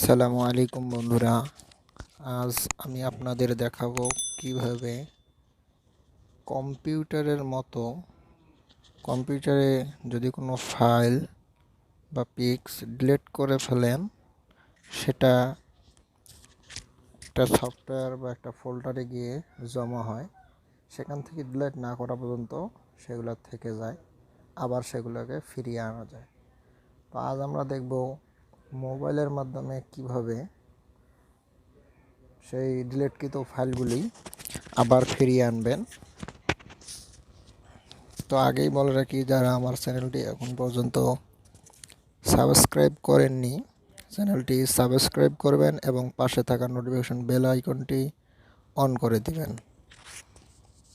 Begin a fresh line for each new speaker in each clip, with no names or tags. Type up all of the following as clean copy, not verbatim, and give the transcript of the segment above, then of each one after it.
আসসালামু আলাইকুম বন্ধুরা। আজ আমি আপনাদের দেখাবো কিভাবে কম্পিউটারের মতো কম্পিউটারে যদি কোনো ফাইল বা পিক্স ডিলিট করে ফেলেন, সেটা একটা সফটওয়্যার বা একটা ফোল্ডারে গিয়ে জমা হয়। সেখান থেকে ডিলিট না করা পর্যন্ত সেগুলো থেকে যায়, আবার সেগুলোকে ফিরিয়ে আনা যায়। তো আজ আমরা দেখব মোবাইলের মাধ্যমে কিভাবে সেই ডিলিটকৃত ফাইলগুলি আবার ফিরিয়ে আনবেন। তো আগেই বলে রাখি, যারা আমার চ্যানেলটি এখন পর্যন্ত সাবস্ক্রাইব করেননি, চ্যানেলটি সাবস্ক্রাইব করবেন এবং পাশে থাকা নোটিফিকেশন বেল আইকনটি অন করে দিবেন।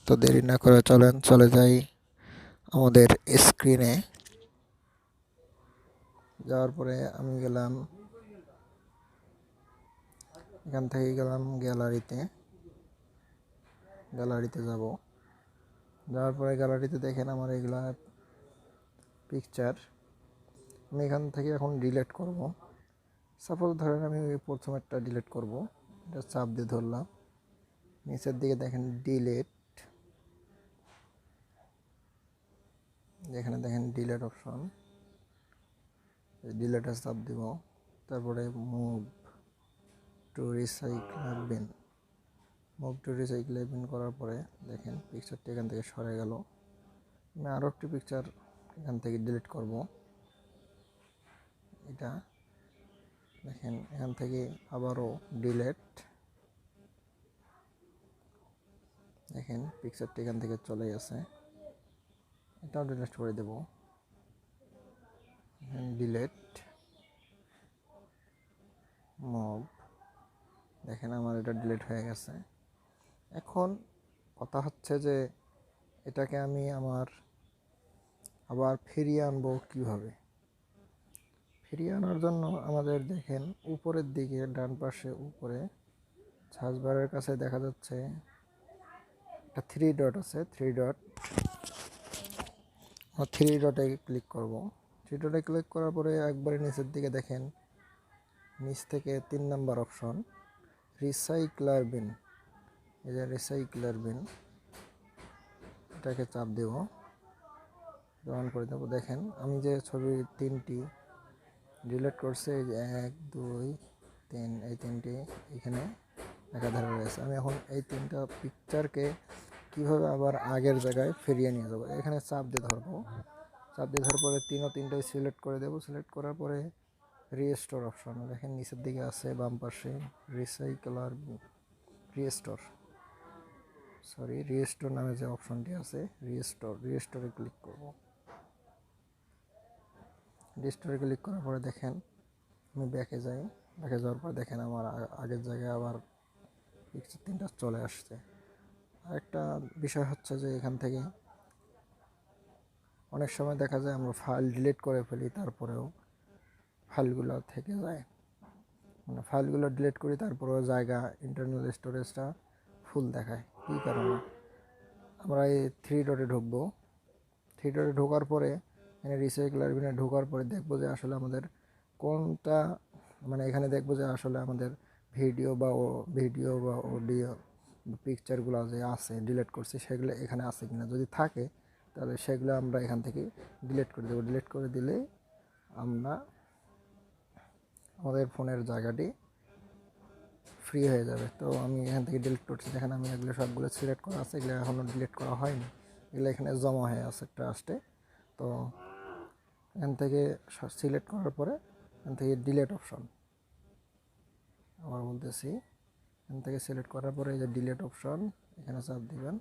তো দেরি না করে চলে যাই আমাদের স্ক্রিনে। যাওয়ার পরে আমি গেলাম, এখান থেকে গেলাম গ্যালারিতে যাব। যাওয়ার পরে গ্যালারিতে দেখেন আমার এগুলা পিকচার। আমি এখান থেকে এখন ডিলিট করব। সাপোজ ধরেন আমি প্রথম একটা ডিলিট করব, এটা চাপ দিয়ে ধরলাম, নিচের দিকে দেখেন ডিলিট, যেখানে দেখেন ডিলিট অপশন, ডিলিটে চাপ দিব। তারপরে মুভ টু রিসাইক্লার বিন করার পরে দেখেন পিকচারটি এখান থেকে সরে গেল। আমি আরও একটি পিকচার এখান থেকে ডিলিট করব। এটা দেখেন এখান থেকে আবারও ডিলিট, দেখেন পিকচারটি এখান থেকে চলে গেছে। এটাও ডিলিট করে দেব, ডিলিট, মুভ, দেখেন আমার এটা ডিলিট হয়ে গেছে। এখন কথা হচ্ছে যে এটাকে আমি আবার ফিরিয়ে আনবো কিভাবে। ফিরিয়ে আনার জন্য আমাদের দেখেন উপরের দিকে ডান পাশে উপরে সার্চ বারের কাছে দেখা যাচ্ছে একটা থ্রি ডট আছে। থ্রি ডটে ক্লিক করব। থ্রি ডটে ক্লিক করার পরে একবারে নিচের দিকে দেখেন, নিচ থেকে 3 নাম্বার অপশন রিসাইক্লার বিন, এই যে রিসাইক্লার বিন, এটাকে চাপ দেব, অন করে দেবো। দেখেন আমি যে ছবি 3টি ডিলিট করছি, এই যে 1 2 3, এই 3টি এখানে একাধারে রয়েছে। আমি এখন এই 3টা পিকচারকে কীভাবে আবার আগের জায়গায় ফিরিয়ে নিয়ে যাবো, এখানে চাপ দিয়ে ধরবো। চাপ দিয়ে ধরার পরে 3টাই সিলেক্ট করে দেবো। সিলেক্ট করার পরে রিস্টোর অপশন দেখেন নিচের দিকে আছে, বাম পাশে রিসাইক্লার রিস্টোর নামে যে অপশনটি আছে, রিস্টোরে ক্লিক করব। রিস্টোরে ক্লিক করার পরে দেখেন আমি ব্যাকে যাওয়ার পর দেখেন আমার আগের জায়গায় আবার পিকচার 3টা চলে আসছে। আরেকটা বিষয় হচ্ছে যে এখান থেকে অনেক সময় দেখা যায় আমরা ফাইল ডিলিট করে ফেলি, তারপরেও ফাইলগুলো থেকে যায়, মানে ফাইলগুলো ডিলিট করি তারপরেও জায়গা ইন্টারনাল স্টোরেজটা ফুল দেখায়। কী কারণে? আমরা এই থ্রি ডটে ঢুকবো। থ্রি ডটে ঢোকার পরে এখানে রিসাইক্লার বিনে ঢোকার পরে দেখবো যে আসলে আমাদের কোনটা, মানে এখানে দেখবো যে আসলে আমাদের ভিডিও বা অডিও পিকচারগুলো যে আছে ডিলিট করছি সেগুলো এখানে আছে কিনা। যদি থাকে তাহলে সেগুলো আমরা এখান থেকে ডিলিট করে দেবো। ডিলিট করে দিলে আমরা আমাদের ফোনের জায়গাটি ফ্রি হয়ে যাবে। তো আমি এখান থেকে ডিলিট করছি, যেখানে আমি এগুলো সবগুলো সিলেক্ট করা আছে, এগুলো এখনও ডিলিট করা হয়নি, এগুলো এখানে জমা হয়ে আছে ট্রাস্টে। তো এখান থেকে সিলেক্ট করার পরে এখান থেকে ডিলিট অপশন, আবার বলতেছি, এখান থেকে সিলেক্ট করার পরে এই যে ডিলিট অপশন, এখানে চাপ দিবেন,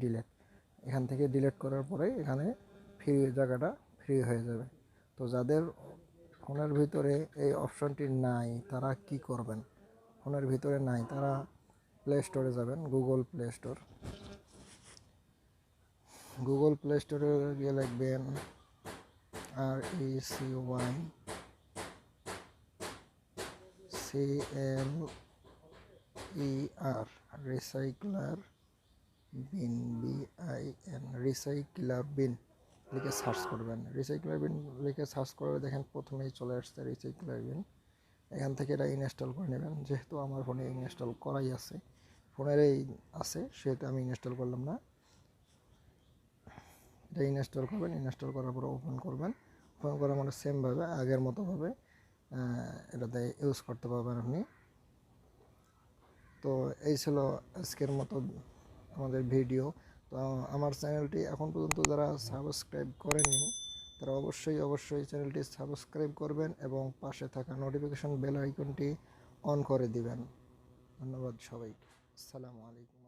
ডিলিট। এখান থেকে ডিলিট করার পরে এখানে জায়গাটা ফ্রি হয়ে যাবে। তো যাদের ফোনের ভিতরে এই অপশনটি নাই তারা কি করবেন? ফোনের ভিতরে নাই তারা প্লে স্টোরে যাবেন, গুগল প্লে স্টোরে গিয়ে লিখবেন রিসাইক্লার বিন, রিসাইক্লার বিন, লিখে সার্চ করবেন। রিসাইক্লার বিন লিখে সার্চ করে দেখেন প্রথমেই চলে আসছে রিসাইক্লার বিন। এখান থেকে এটা ইনস্টল করে নেবেন। যেহেতু আমার ফোনে ইনস্টল করাই আছে, ফোনেরই আছে, সেহেতু আমি ইনস্টল করলাম না। এটা ইনস্টল করবেন, ইনস্টল করার পরে ওপেন করবেন। ওপেন করার মানে সেমভাবে আগের মতোভাবে এটাতে ইউজ করতে পারবেন আপনি। তো এই ছিল আজকের মতো আমাদের ভিডিও। তো আমার চ্যানেলটি এখন পর্যন্ত যারা সাবস্ক্রাইব করেননি তারা অবশ্যই চ্যানেলটি সাবস্ক্রাইব করবেন এবং পাশে থাকা নোটিফিকেশন বেল আইকনটি অন করে দিবেন। ধন্যবাদ সবাইকে। আসসালামু আলাইকুম।